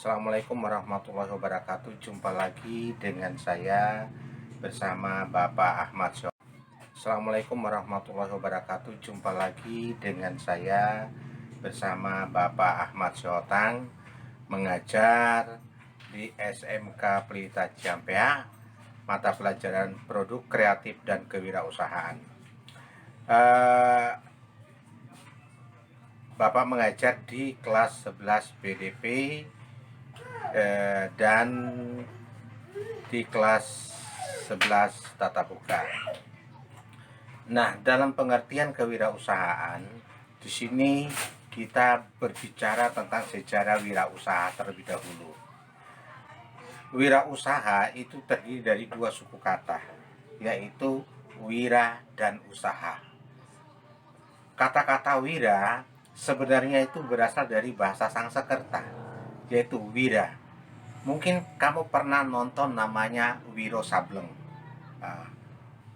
Assalamualaikum warahmatullahi wabarakatuh. Jumpa lagi dengan saya bersama Bapak Ahmad Syah. Assalamualaikum warahmatullahi wabarakatuh. Jumpa lagi dengan saya bersama Bapak Ahmad Syotang, mengajar di SMK Pelita Ciampea, mata pelajaran produk kreatif dan kewirausahaan. Bapak mengajar di kelas 11 BDP dan di kelas 11 tatap muka. Nah, dalam pengertian kewirausahaan, di sini kita berbicara tentang sejarah wirausaha terlebih dahulu. Wirausaha itu terdiri dari dua suku kata, yaitu wira dan usaha. Kata-kata wira sebenarnya itu berasal dari bahasa Sanskerta, yaitu wira. Mungkin kamu pernah nonton namanya Wiro Sableng.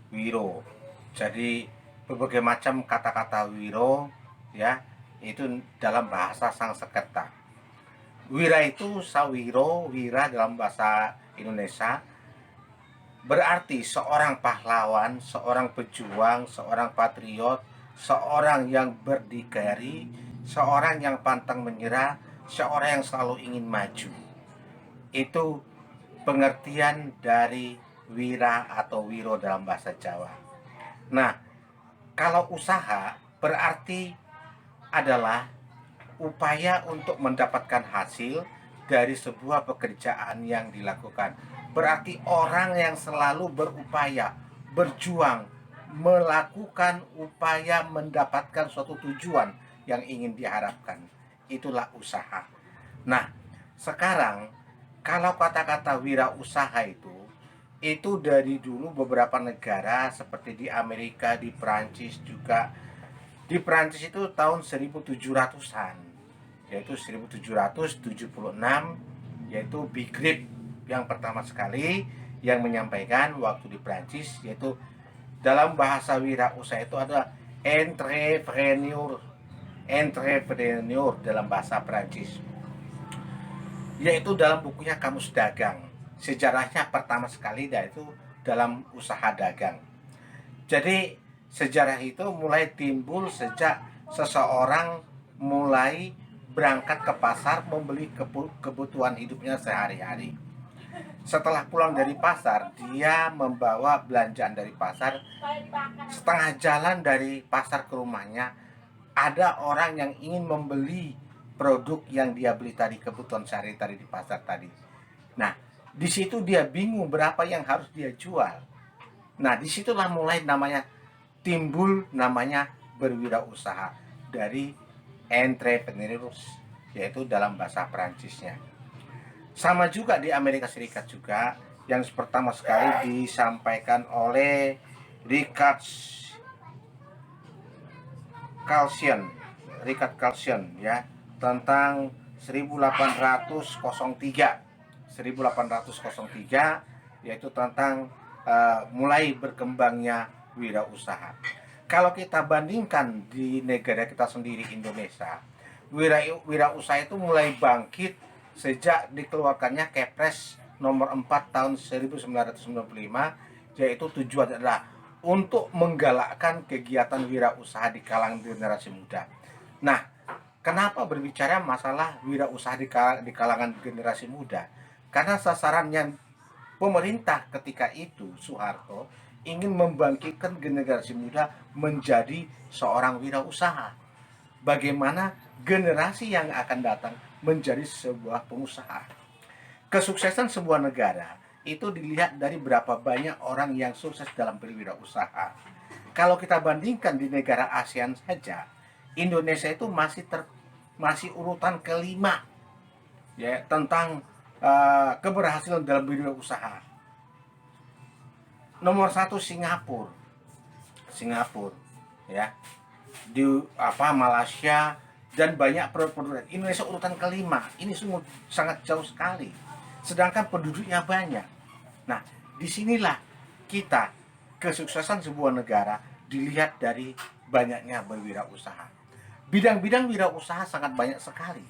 Wiro. Jadi berbagai macam kata-kata wiro ya, itu dalam bahasa Sanskerta. Wira itu sawiro, wira dalam bahasa Indonesia berarti seorang pahlawan, seorang pejuang, seorang patriot, seorang yang berdikari, seorang yang pantang menyerah, seorang yang selalu ingin maju. Itu pengertian dari wira atau wiro dalam bahasa Jawa. Nah, kalau usaha berarti adalah upaya untuk mendapatkan hasil dari sebuah pekerjaan yang dilakukan. Berarti orang yang selalu berupaya, berjuang, melakukan upaya mendapatkan suatu tujuan yang ingin diharapkan. Itulah usaha. Nah, sekarang kalau kata-kata wirausaha itu dari dulu beberapa negara seperti di Amerika, di Prancis juga. Di Prancis itu tahun 1700-an, yaitu 1776, yaitu Bigrip yang pertama sekali yang menyampaikan waktu di Prancis, yaitu dalam bahasa wirausaha itu ada entrepreneur, entrepreneur dalam bahasa Prancis, yaitu dalam bukunya Kamus Dagang. Sejarahnya pertama sekali yaitu dalam usaha dagang. Jadi sejarah itu mulai timbul sejak seseorang mulai berangkat ke pasar membeli kebutuhan hidupnya sehari-hari. Setelah pulang dari pasar, dia membawa belanjaan dari pasar. Setengah jalan dari pasar ke rumahnya, ada orang yang ingin membeli produk yang dia beli tadi, kebutuhan sehari tadi di pasar tadi. Nah, di situ dia bingung berapa yang harus dia jual. Nah, disitulah mulai namanya timbul namanya berwirausaha dari entrepreneurs, yaitu dalam bahasa Perancisnya. Sama juga di Amerika Serikat juga, yang pertama sekali disampaikan oleh Richard Carlson, ya, tentang 1803, yaitu tentang mulai berkembangnya wirausaha. Kalau kita bandingkan di negara kita sendiri Indonesia, wirausaha itu mulai bangkit sejak dikeluarkannya Kepres nomor 4 tahun 1995, yaitu tujuan adalah untuk menggalakkan kegiatan wirausaha di kalangan generasi muda. Nah, kenapa berbicara masalah wirausaha di kalangan generasi muda? Karena sasarannya pemerintah ketika itu, Soeharto, ingin membangkitkan generasi muda menjadi seorang wirausaha. Bagaimana generasi yang akan datang menjadi sebuah pengusaha. Kesuksesan sebuah negara itu dilihat dari berapa banyak orang yang sukses dalam berwirausaha. Kalau kita bandingkan di negara ASEAN saja, Indonesia itu masih urutan kelima ya tentang keberhasilan dalam berwirausaha. Nomor satu Singapura, ya, di Malaysia dan banyak produk. Indonesia urutan kelima. Ini sungguh sangat jauh sekali. Sedangkan penduduknya banyak. Nah, disinilah kita kesuksesan sebuah negara dilihat dari banyaknya berwirausaha. Bidang-bidang wirausaha sangat banyak sekali.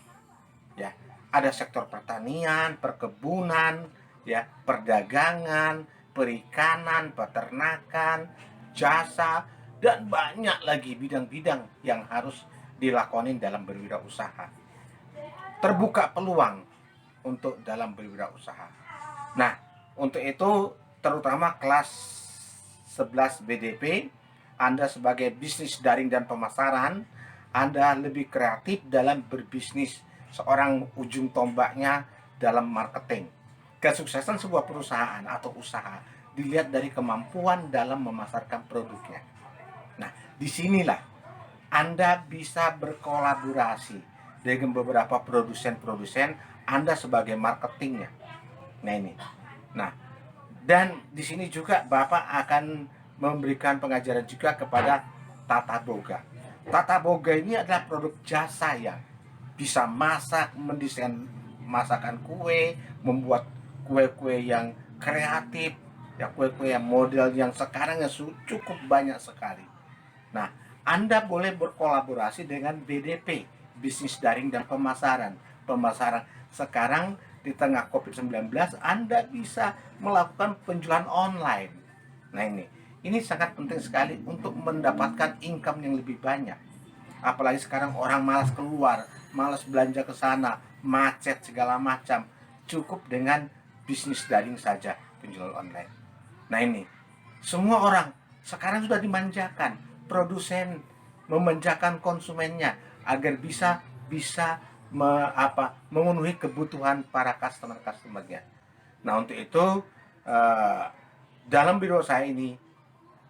Ya, Ada sektor pertanian, perkebunan, ya, perdagangan, perikanan, peternakan, jasa, dan banyak lagi bidang-bidang yang harus dilakonin dalam berwirausaha. Terbuka peluang untuk dalam berwirausaha. Nah, untuk itu terutama kelas 11 BDP, Anda sebagai bisnis daring dan pemasaran, Anda lebih kreatif dalam berbisnis, seorang ujung tombaknya dalam marketing. Kesuksesan sebuah perusahaan atau usaha dilihat dari kemampuan dalam memasarkan produknya. Nah, disinilah Anda bisa berkolaborasi dengan beberapa produsen-produsen, Anda sebagai marketingnya. Nah ini. Nah, dan di sini juga Bapak akan memberikan pengajaran juga kepada Tata Boga. Tata Boga ini adalah produk jasa ya. Bisa masak, mendesain masakan kue, membuat kue-kue yang kreatif, ya kue-kue yang model yang sekarang ya cukup banyak sekali. Nah, Anda boleh berkolaborasi dengan BDP, bisnis daring dan pemasaran. Pemasaran sekarang di tengah COVID-19, Anda bisa melakukan penjualan online. Nah ini sangat penting sekali untuk mendapatkan income yang lebih banyak. Apalagi sekarang orang malas keluar, malas belanja ke sana, macet segala macam. Cukup dengan bisnis daring saja, penjualan online. Nah ini, semua orang sekarang sudah dimanjakan, produsen memanjakan konsumennya agar bisa bisa memenuhi kebutuhan para customernya. Nah untuk itu eh, dalam biro saya ini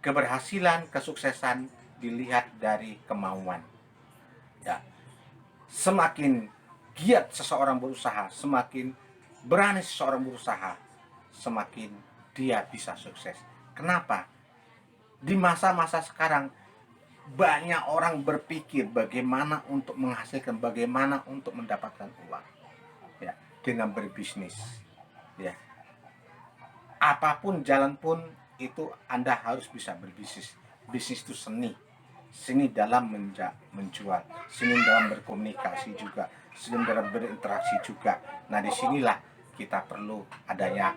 keberhasilan, kesuksesan dilihat dari kemauan. Ya, semakin giat seseorang berusaha, semakin berani seseorang berusaha, semakin dia bisa sukses. Kenapa? Di masa-masa sekarang banyak orang berpikir bagaimana untuk menghasilkan, bagaimana untuk mendapatkan uang, ya, dengan berbisnis, ya. Apapun jalan pun itu Anda harus bisa berbisnis. Bisnis itu seni, seni dalam menjual, seni dalam berkomunikasi juga, seni dalam berinteraksi juga. Nah disinilah kita perlu adanya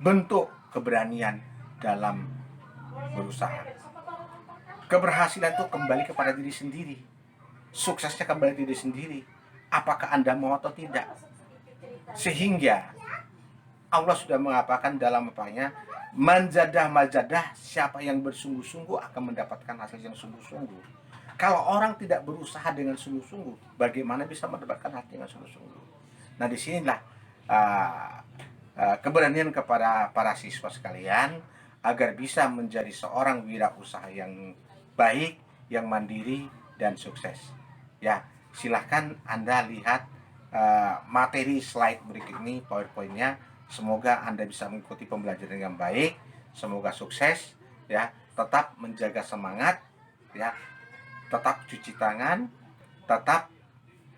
bentuk keberanian dalam berusaha. Keberhasilan itu kembali kepada diri sendiri. Suksesnya kembali diri sendiri. Apakah Anda mau atau tidak? Sehingga Allah sudah mengatakan dalam apanya, manjadah majadah, siapa yang bersungguh-sungguh akan mendapatkan hasil yang sungguh-sungguh. Kalau orang tidak berusaha dengan sungguh-sungguh, bagaimana bisa mendapatkan hasil yang sungguh-sungguh? Nah disinilah keberanian kepada para siswa sekalian agar bisa menjadi seorang wirausaha yang baik, yang mandiri dan sukses. Ya, silahkan Anda lihat materi slide berikut ini, PowerPoint-nya. Semoga Anda bisa mengikuti pembelajaran dengan baik. Semoga sukses, ya. Tetap menjaga semangat, ya. Tetap cuci tangan, tetap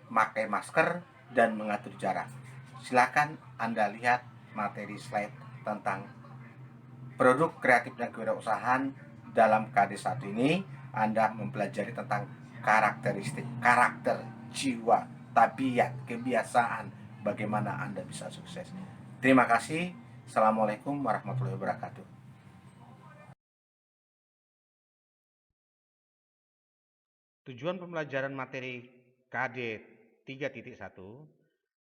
pakai masker dan mengatur jarak. Silakan Anda lihat materi slide tentang produk kreatif dan kewirausahaan dalam KD1 ini. Anda mempelajari tentang karakteristik, karakter, jiwa, tabiat, kebiasaan, bagaimana Anda bisa sukses. Terima kasih. Assalamualaikum warahmatullahi wabarakatuh. Tujuan pembelajaran materi KD 3.1,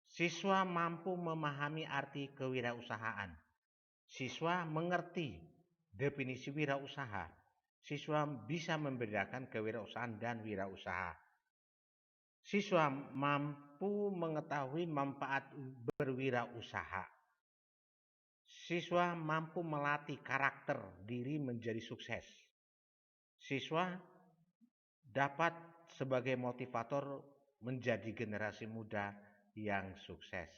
siswa mampu memahami arti kewirausahaan. Siswa mengerti definisi wirausaha. Siswa bisa membedakan kewirausahaan dan wirausaha. Siswa mampu mengetahui manfaat berwirausaha. Siswa mampu melatih karakter diri menjadi sukses. Siswa dapat sebagai motivator menjadi generasi muda yang sukses.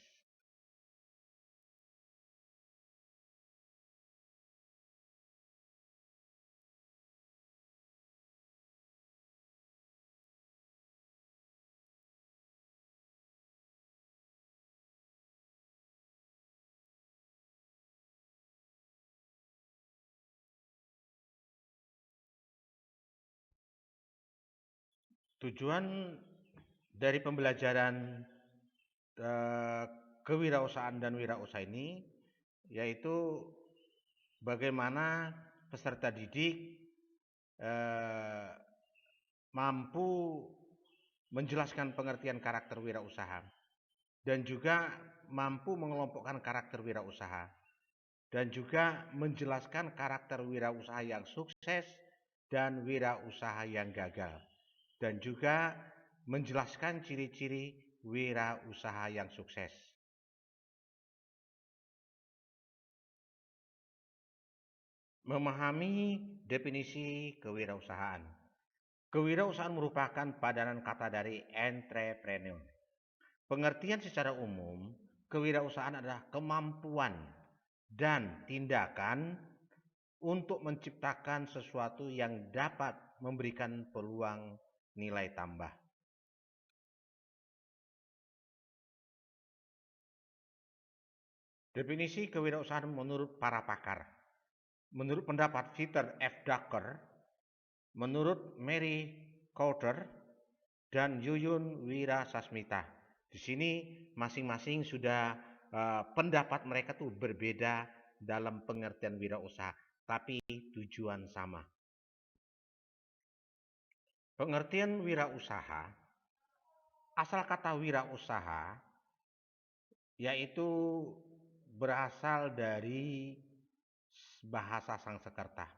Tujuan dari pembelajaran eh, kewirausahaan dan wirausaha ini, yaitu bagaimana peserta didik eh, mampu menjelaskan pengertian karakter wirausaha dan juga mampu mengelompokkan karakter wirausaha dan juga menjelaskan karakter wirausaha yang sukses dan wirausaha yang gagal dan juga menjelaskan ciri-ciri wirausaha yang sukses. Memahami definisi kewirausahaan. Kewirausahaan merupakan padanan kata dari entrepreneur. Pengertian secara umum, kewirausahaan adalah kemampuan dan tindakan untuk menciptakan sesuatu yang dapat memberikan peluang nilai tambah. Definisi kewirausahaan menurut para pakar. Menurut pendapat Peter F. Drucker, menurut Mary Coulter, dan Yuyun Wirasasmita. Di sini masing-masing sudah pendapat mereka tuh berbeda dalam pengertian wirausaha, tapi tujuan sama. Pengertian wirausaha, asal kata wirausaha yaitu berasal dari bahasa Sanskerta.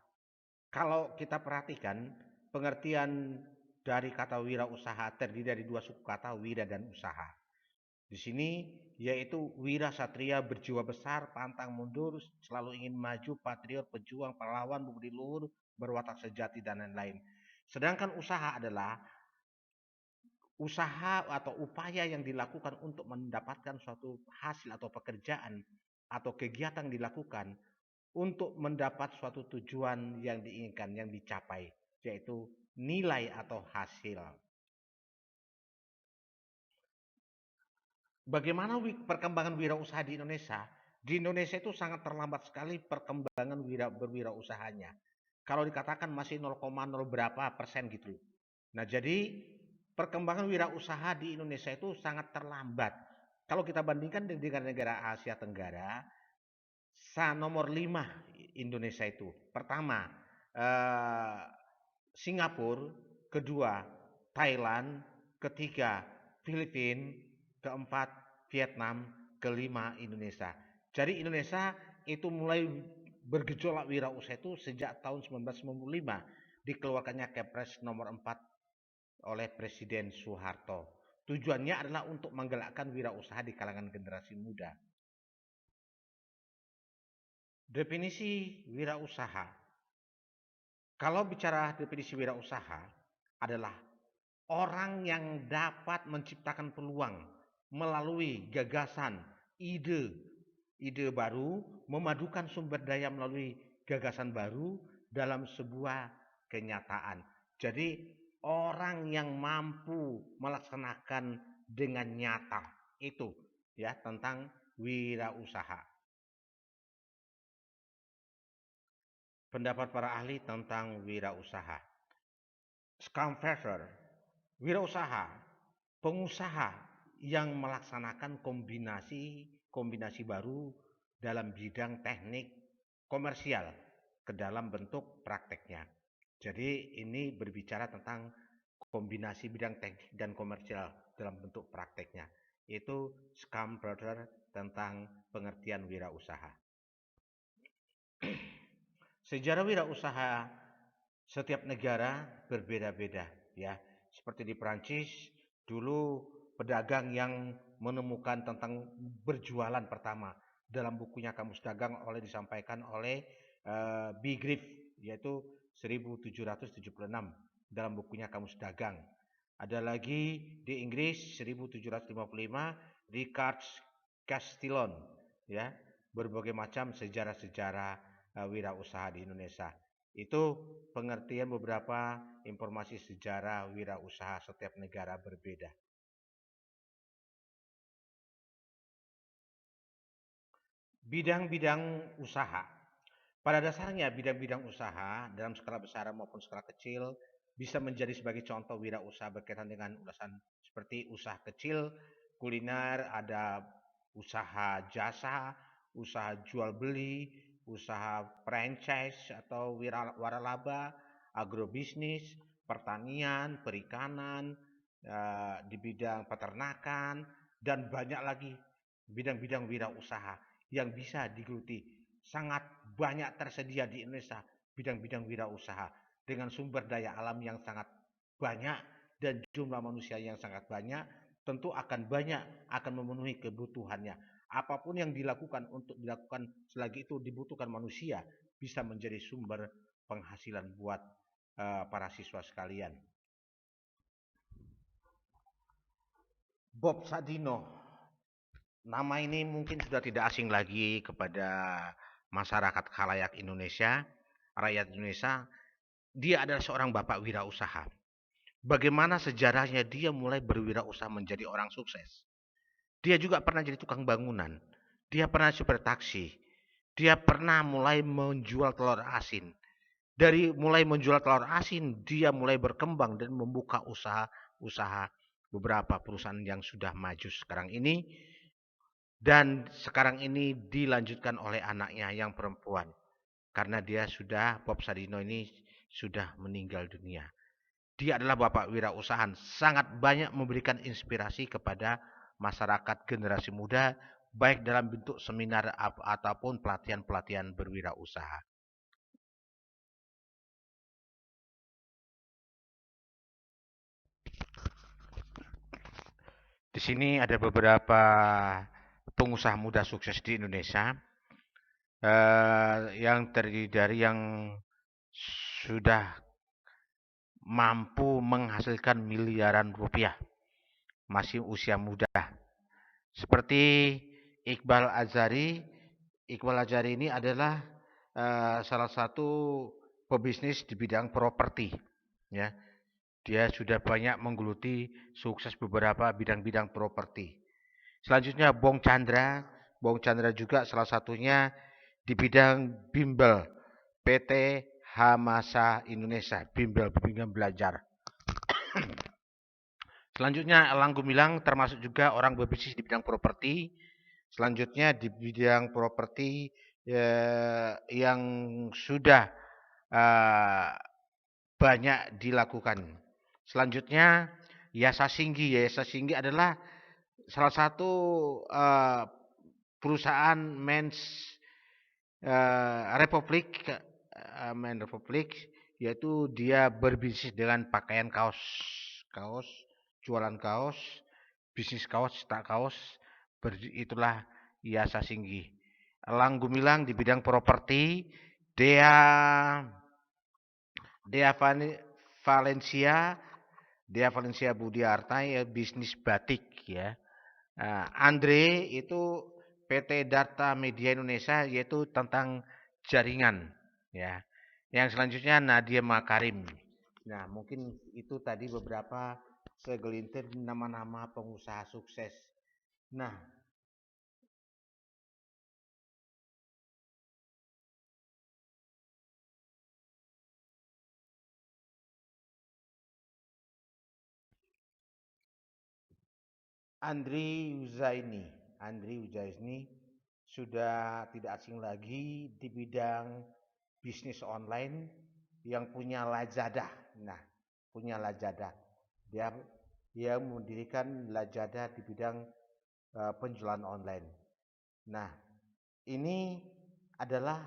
Kalau kita perhatikan, pengertian dari kata wirausaha terdiri dari dua suku kata, wira dan usaha. Di sini yaitu wira satria berjiwa besar, pantang mundur, selalu ingin maju, patriot, pejuang, pahlawan, budi luhur, berwatak sejati dan lain-lain. Sedangkan usaha adalah usaha atau upaya yang dilakukan untuk mendapatkan suatu hasil atau pekerjaan atau kegiatan yang dilakukan untuk mendapat suatu tujuan yang diinginkan, yang dicapai, yaitu nilai atau hasil. Bagaimana perkembangan wirausaha di Indonesia? Di Indonesia itu sangat terlambat sekali perkembangan berwirausahanya. Kalau dikatakan masih 0,0 berapa persen gitu. Nah, jadi perkembangan wirausaha di Indonesia itu sangat terlambat. Kalau kita bandingkan dengan negara Asia Tenggara, nomor 5 Indonesia itu. Pertama, eh, Singapura, kedua Thailand, ketiga Filipina, keempat Vietnam, kelima Indonesia. Jadi Indonesia itu mulai bergejolak wirausaha itu sejak tahun 1995 dikeluarkannya Kepres nomor 4 oleh Presiden Soeharto. Tujuannya adalah untuk menggerakkan wirausaha di kalangan generasi muda. Definisi wirausaha. Kalau bicara definisi wirausaha adalah orang yang dapat menciptakan peluang melalui gagasan, ide baru, memadukan sumber daya melalui gagasan baru dalam sebuah kenyataan. Jadi orang yang mampu melaksanakan dengan nyata itu ya tentang wirausaha. Pendapat para ahli tentang wirausaha. Scamfetter, wirausaha, pengusaha yang melaksanakan kombinasi baru dalam bidang teknik komersial ke dalam bentuk prakteknya. Jadi ini berbicara tentang kombinasi bidang teknik dan komersial dalam bentuk prakteknya. Itu Scamfetter tentang pengertian wirausaha. Sejarah wirausaha setiap negara berbeda-beda ya. Seperti di Prancis dulu pedagang yang menemukan tentang berjualan pertama dalam bukunya Kamus Dagang disampaikan oleh Bigriff yaitu 1776 dalam bukunya Kamus Dagang. Ada lagi di Inggris 1755 Richard Castillon ya, berbagai macam sejarah-sejarah wirausaha di Indonesia. Itu pengertian beberapa informasi sejarah wirausaha setiap negara berbeda. Bidang-bidang usaha. Pada dasarnya bidang-bidang usaha dalam skala besar maupun skala kecil bisa menjadi sebagai contoh wirausaha berkaitan dengan ulasan seperti usaha kecil kuliner, ada usaha jasa, usaha jual beli, usaha franchise atau waralaba, agrobisnis, pertanian, perikanan, di bidang peternakan, dan banyak lagi bidang-bidang wirausaha yang bisa digeluti. Sangat banyak tersedia di Indonesia bidang-bidang wirausaha dengan sumber daya alam yang sangat banyak dan jumlah manusia yang sangat banyak, tentu akan banyak akan memenuhi kebutuhannya. Apapun yang dilakukan untuk dilakukan selagi itu dibutuhkan manusia bisa menjadi sumber penghasilan buat para siswa sekalian. Bob Sadino, nama ini mungkin sudah tidak asing lagi kepada masyarakat khalayak Indonesia, rakyat Indonesia. Dia adalah seorang bapak wirausaha. Bagaimana sejarahnya dia mulai berwirausaha menjadi orang sukses. Dia juga pernah jadi tukang bangunan. Dia pernah supir taksi. Dia pernah mulai menjual telur asin. Dari mulai menjual telur asin, dia mulai berkembang dan membuka usaha beberapa perusahaan yang sudah maju sekarang ini. Dan sekarang ini dilanjutkan oleh anaknya yang perempuan. Karena Bob Sadino ini sudah meninggal dunia. Dia adalah bapak wirausahaan, sangat banyak memberikan inspirasi kepada masyarakat generasi muda, baik dalam bentuk seminar ataupun pelatihan-pelatihan berwirausaha. Di sini ada beberapa pengusaha muda sukses di Indonesia yang terdiri dari yang sudah mampu menghasilkan miliaran rupiah, masih usia muda. Seperti Iqbal Azari. Iqbal Azari ini adalah salah satu pebisnis di bidang properti. Ya, dia sudah banyak menggeluti sukses beberapa bidang-bidang properti. Selanjutnya Bong Chandra. Bong Chandra juga salah satunya di bidang bimbel PT Hamasa Indonesia, bimbel bimbingan belajar. Selanjutnya Elang Gumilang termasuk juga orang berbisnis di bidang properti. Selanjutnya di bidang properti yang sudah banyak dilakukan. Selanjutnya Yasa Singgi. Yasa Singgi adalah salah satu perusahaan mens Republik, yaitu dia berbisnis dengan pakaian kaos, jualan kaos, bisnis kaos, cetak kaos, itulah Yasa Singgi. Elang Gumilang di bidang properti, Dea Valencia, Budiarta ya bisnis batik ya. Andre itu PT Data Media Indonesia yaitu tentang jaringan ya. Yang selanjutnya Nadia Makarim. Nah, mungkin itu tadi beberapa segelintir nama-nama pengusaha sukses. Nah, Andri Uzaini sudah tidak asing lagi di bidang bisnis online yang punya Lazada. Nah, punya Lazada. Dia mendirikan Lazada di bidang penjualan online. Nah, ini adalah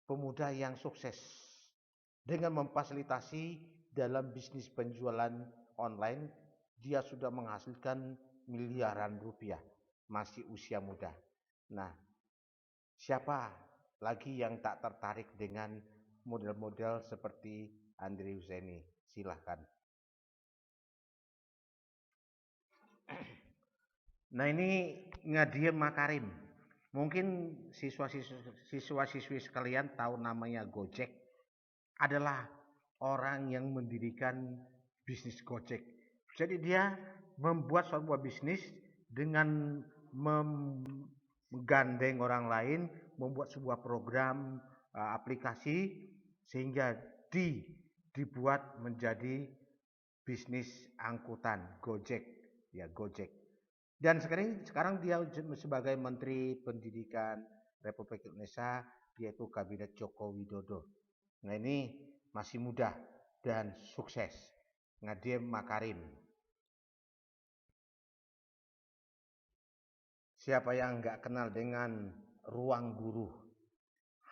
pemuda yang sukses dengan memfasilitasi dalam bisnis penjualan online. Dia sudah menghasilkan miliaran rupiah, masih usia muda. Nah, siapa lagi yang tak tertarik dengan model-model seperti Andri Uzaini? Silahkan. Nah, ini Nadia Makarim. Mungkin siswa-siswi sekalian tahu namanya Gojek. Adalah orang yang mendirikan bisnis Gojek. Jadi dia membuat sebuah bisnis dengan menggandeng orang lain, membuat sebuah program aplikasi sehingga dibuat menjadi bisnis angkutan Gojek, ya Gojek. Dan sekarang dia sebagai Menteri Pendidikan Republik Indonesia, yaitu Kabinet Joko Widodo. Nah ini masih muda dan sukses. Nadiem Makarim. Siapa yang nggak kenal dengan Ruang Guru?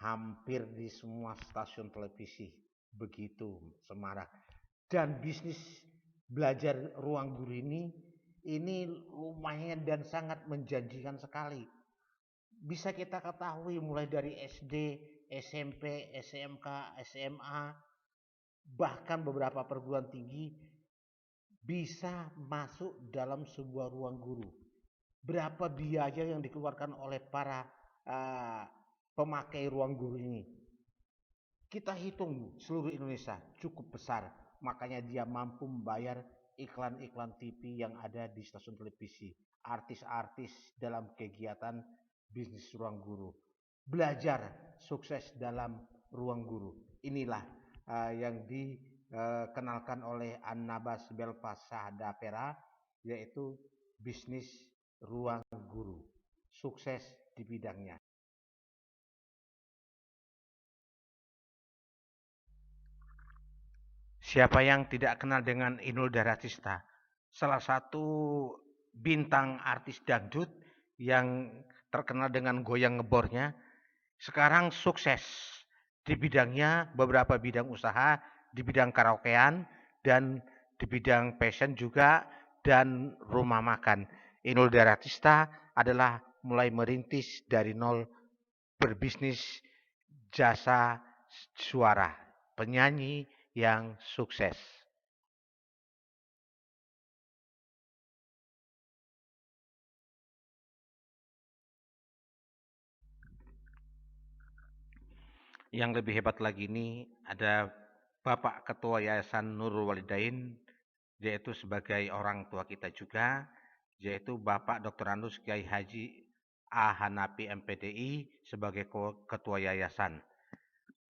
Hampir di semua stasiun televisi begitu semarak. Dan bisnis belajar Ruang Guru ini lumayan dan sangat menjanjikan sekali. Bisa kita ketahui mulai dari SD, SMP, SMK, SMA, bahkan beberapa perguruan tinggi bisa masuk dalam sebuah ruang guru. Berapa biaya yang dikeluarkan oleh para uh, pemakai ruang guru ini? Kita hitung seluruh Indonesia cukup besar, makanya dia mampu membayar iklan-iklan TV yang ada di stasiun televisi, artis-artis dalam kegiatan bisnis ruang guru, belajar sukses dalam ruang guru. Inilah yang dikenalkan oleh Annabas Belfasa Dapera, yaitu bisnis ruang guru, sukses di bidangnya. Siapa yang tidak kenal dengan Inul Daratista? Salah satu bintang artis dangdut yang terkenal dengan goyang ngebornya. Sekarang sukses di bidangnya, beberapa bidang usaha, di bidang karaokean, dan di bidang fashion juga, dan rumah makan. Inul Daratista adalah mulai merintis dari nol, berbisnis jasa suara, penyanyi yang sukses. Yang lebih hebat lagi ini ada Bapak Ketua Yayasan Nurul Walidain, yaitu sebagai orang tua kita juga, yaitu Bapak Dr. Andus Kiai Haji A. Hanapi MPDI sebagai Ketua Yayasan.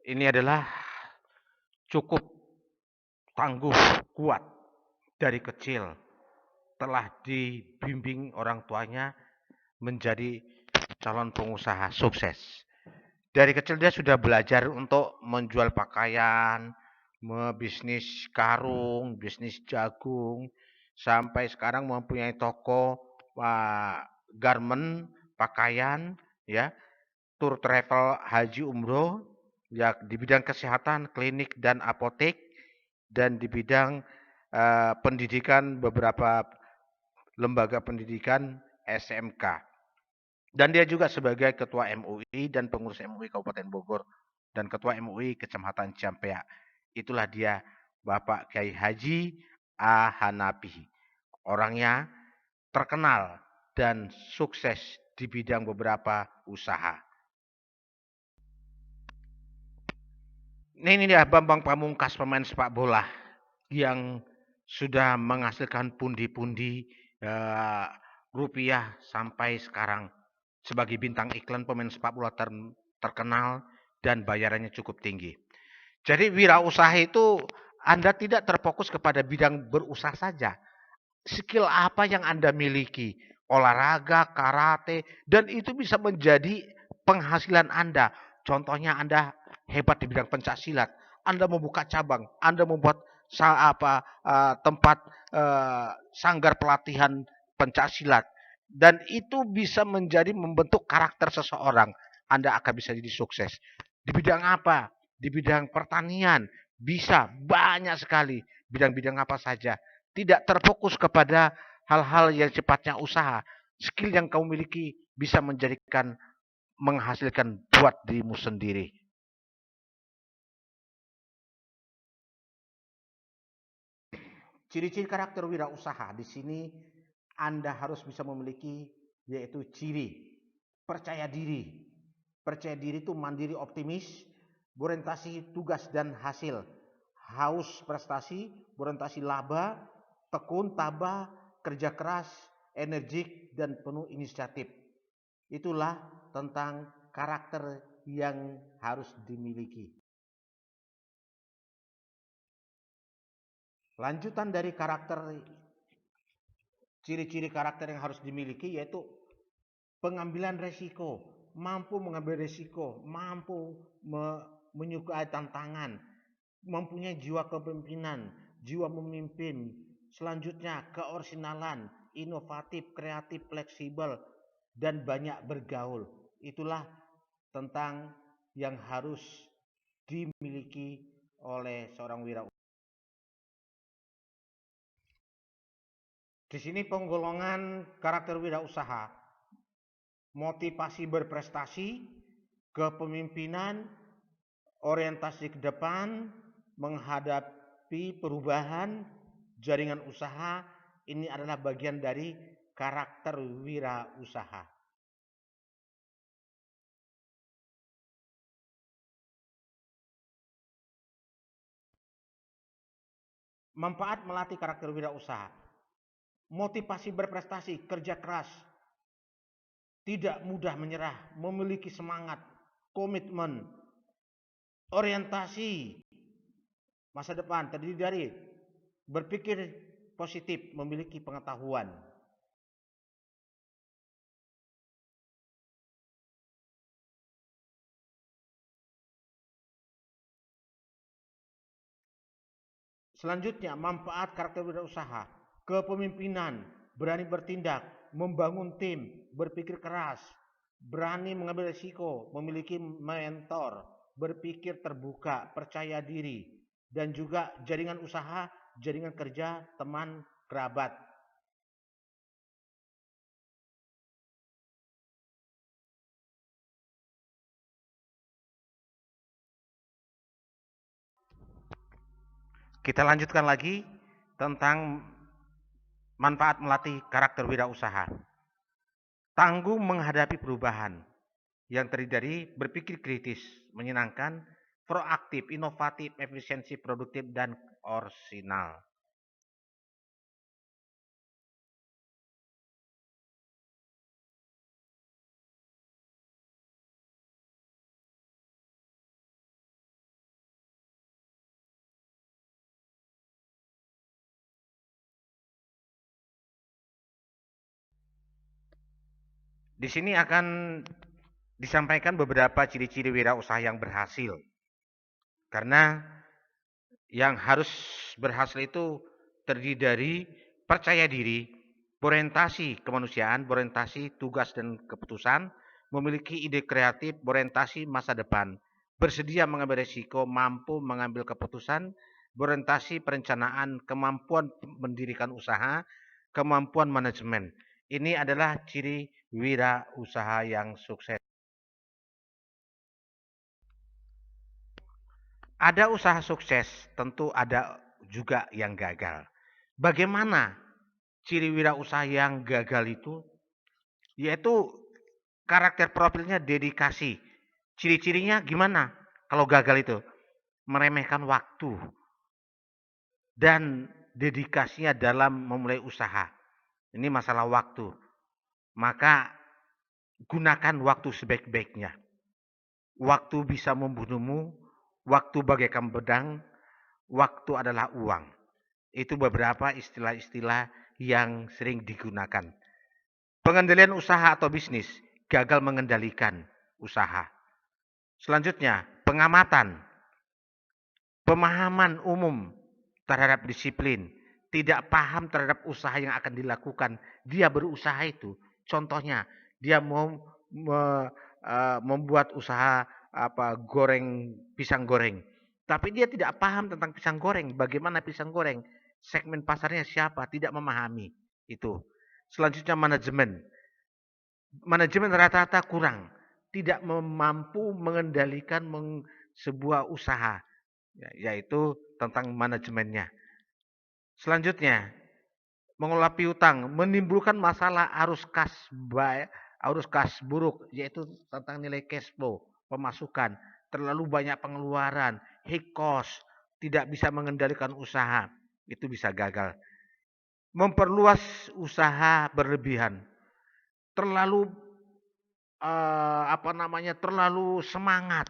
Ini adalah cukup tangguh, kuat, dari kecil telah dibimbing orang tuanya menjadi calon pengusaha sukses. Dari kecil dia sudah belajar untuk menjual pakaian, bisnis karung, bisnis jagung, sampai sekarang mempunyai toko garment, pakaian, ya, tour travel haji umroh, ya di bidang kesehatan, klinik dan apotek, dan di bidang pendidikan beberapa lembaga pendidikan SMK. Dan dia juga sebagai Ketua MUI dan pengurus MUI Kabupaten Bogor dan Ketua MUI Kecamatan Ciampea. Itulah dia Bapak Kiai Haji A. Hanapi. Orangnya terkenal dan sukses di bidang beberapa usaha. Ini dia Bambang Pamungkas, pemain sepak bola yang sudah menghasilkan pundi-pundi rupiah sampai sekarang sebagai bintang iklan pemain sepak bola terkenal dan bayarannya cukup tinggi. Jadi wirausaha itu Anda tidak terfokus kepada bidang berusaha saja. Skill apa yang Anda miliki, olahraga, karate, dan itu bisa menjadi penghasilan Anda. Contohnya Anda hebat di bidang pencaksilat, Anda membuka cabang, Anda membuat tempat sanggar pelatihan pencaksilat, dan itu bisa menjadi membentuk karakter seseorang. Anda akan bisa jadi sukses. Di bidang apa? Di bidang pertanian, bisa banyak sekali bidang-bidang apa saja. Tidak terfokus kepada hal-hal yang sifatnya usaha. Skill yang kamu miliki bisa menghasilkan buat dirimu sendiri. Ciri-ciri karakter wirausaha di sini Anda harus bisa memiliki, yaitu ciri percaya diri. Percaya diri itu mandiri, optimis, berorientasi tugas dan hasil, haus prestasi, berorientasi laba, tekun, tabah, kerja keras, energik, dan penuh inisiatif. Itulah tentang karakter yang harus dimiliki. Lanjutan dari karakter ciri-ciri karakter yang harus dimiliki yaitu pengambilan resiko, mampu mengambil resiko, mampu menyukai tantangan, mempunyai jiwa kepemimpinan, jiwa memimpin. Selanjutnya keorisinalan, inovatif, kreatif, fleksibel, dan banyak bergaul. Itulah tentang yang harus dimiliki oleh seorang wirausaha. Di sini penggolongan karakter wirausaha, motivasi berprestasi, kepemimpinan, orientasi ke depan, menghadapi perubahan, jaringan usaha, ini adalah bagian dari karakter wirausaha. Manfaat melatih karakter wirausaha. Motivasi berprestasi, kerja keras, tidak mudah menyerah, memiliki semangat, komitmen, orientasi masa depan terdiri dari berpikir positif, memiliki pengetahuan. Selanjutnya, manfaat karakter wirausaha, kepemimpinan, berani bertindak, membangun tim, berpikir keras, berani mengambil risiko, memiliki mentor, berpikir terbuka, percaya diri, dan juga jaringan usaha, jaringan kerja, teman, kerabat. Kita lanjutkan lagi tentang manfaat melatih karakter wirausaha. Tangguh menghadapi perubahan yang terdiri dari berpikir kritis, menyenangkan, proaktif, inovatif, efisiensi, produktif, dan orisinal. Di sini akan disampaikan beberapa ciri-ciri wirausaha yang berhasil. Karena yang harus berhasil itu terdiri dari percaya diri, orientasi kemanusiaan, orientasi tugas dan keputusan, memiliki ide kreatif, orientasi masa depan, bersedia mengambil risiko, mampu mengambil keputusan, orientasi perencanaan, kemampuan mendirikan usaha, kemampuan manajemen. Ini adalah ciri wirausaha yang sukses. Ada usaha sukses, tentu ada juga yang gagal. Bagaimana ciri wirausaha yang gagal itu? Yaitu karakter profilnya dedikasi. Ciri-cirinya gimana kalau gagal itu? Meremehkan waktu dan dedikasinya dalam memulai usaha. Ini masalah waktu. Maka gunakan waktu sebaik-baiknya. Waktu bisa membunuhmu, waktu bagaikan pedang, waktu adalah uang. Itu beberapa istilah-istilah yang sering digunakan. Pengendalian usaha atau bisnis, gagal mengendalikan usaha. Selanjutnya, pengamatan, pemahaman umum terhadap disiplin, tidak paham terhadap usaha yang akan dilakukan. Dia berusaha itu, contohnya dia mau membuat usaha goreng pisang goreng, tapi dia tidak paham tentang pisang goreng, bagaimana pisang goreng, segmen pasarnya siapa, tidak memahami itu. Selanjutnya manajemen. Manajemen rata-rata kurang, tidak mampu mengendalikan sebuah usaha, yaitu tentang manajemennya. Selanjutnya, mengelola piutang, menimbulkan masalah arus kas buruk, yaitu tentang nilai cash flow, pemasukan, terlalu banyak pengeluaran, high cost, tidak bisa mengendalikan usaha, itu bisa gagal. Memperluas usaha berlebihan, terlalu terlalu semangat,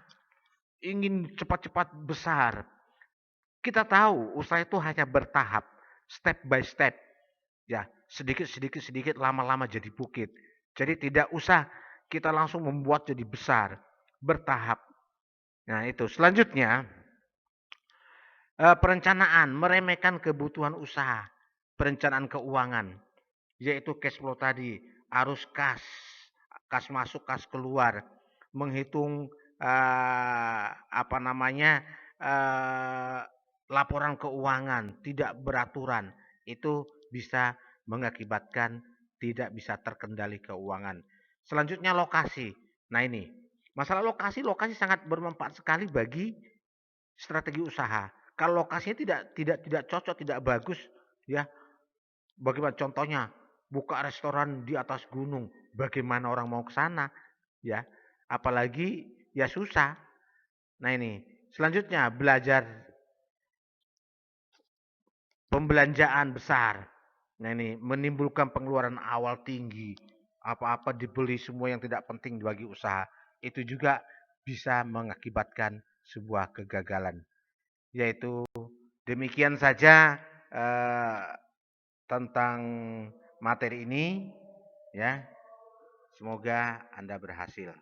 ingin cepat-cepat besar. Kita tahu usaha itu hanya bertahap, step by step. Ya, sedikit lama-lama jadi bukit. Jadi tidak usah kita langsung membuat jadi besar, bertahap. Nah, itu. Selanjutnya, perencanaan, meremehkan kebutuhan usaha, perencanaan keuangan, yaitu cash flow tadi, arus kas masuk, kas keluar, menghitung apa namanya eh, laporan keuangan tidak beraturan, itu bisa mengakibatkan tidak bisa terkendali keuangan. Selanjutnya lokasi. Nah ini masalah lokasi sangat bermanfaat sekali bagi strategi usaha. Kalau lokasinya tidak cocok, tidak bagus, ya bagaimana contohnya buka restoran di atas gunung, bagaimana orang mau ke sana, ya? Apalagi ya susah. Nah ini, selanjutnya belajar pembelanjaan besar. Nah ini menimbulkan pengeluaran awal tinggi, apa-apa dibeli semua yang tidak penting bagi usaha. Itu juga bisa mengakibatkan sebuah kegagalan. Yaitu demikian saja eh, tentang materi ini, ya. Semoga Anda berhasil.